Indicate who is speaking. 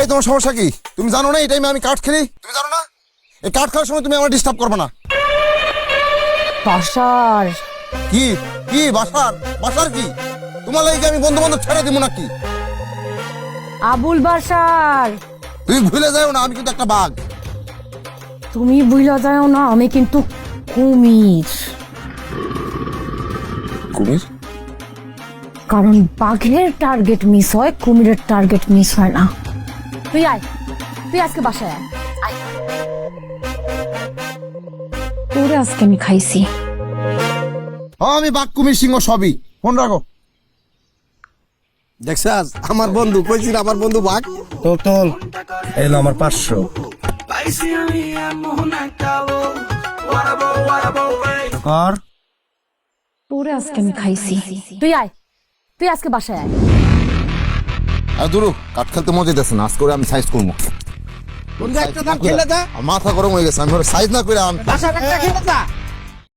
Speaker 1: এই তোমার সমস্যা কি? তুমি জানো না এই টাইমে আমি কাঠ খেলি? তুমি জানো না এই কাঠ খাওয়ার সময় তুমি আমার ডিস্টার্ব করবে না।
Speaker 2: বাসার
Speaker 1: কি কি বাসার বাসার কি? তোমার লাগে আমি বন্ধু বান্ধব ছেড়ে দিব নাকি?
Speaker 2: আবুল বাসার,
Speaker 1: তুমি ভুলে যাও না আমি কিন্তু একটা বাঘ।
Speaker 2: তুমি বুঝলা যাও না আমি কিন্তু কুমির।
Speaker 1: কুমির?
Speaker 2: কারণ বাঘের টার্গেট মিস হয়, কুমিরের টার্গেট মিস হয় না। তুই আয়, তুই আজকে বাসায় আয়। আয়। তোরে আজকে আমি খাইছি।
Speaker 1: আমি বাঘ কুমির সিংহ সবই। ফোন রাখো।
Speaker 3: দেখছাস আমার বন্ধু কইছিস আমার বন্ধু বাঘ।
Speaker 4: তোল এলো আমার 500। কর
Speaker 2: তোরে আজকে আমি খাইছি। তুই আয়, তুই আজকে বাসায় আয়।
Speaker 1: আর দূর কাঠ খেলতে মজা দিতেছে না, আজ করে আমি সাইজ করবো।
Speaker 3: বন্ধু একটা দাম খেলে দা,
Speaker 1: মাথা গরম হয়ে গেছে, আমি সাইজ না করে
Speaker 3: বাসা একটা খেলে দা।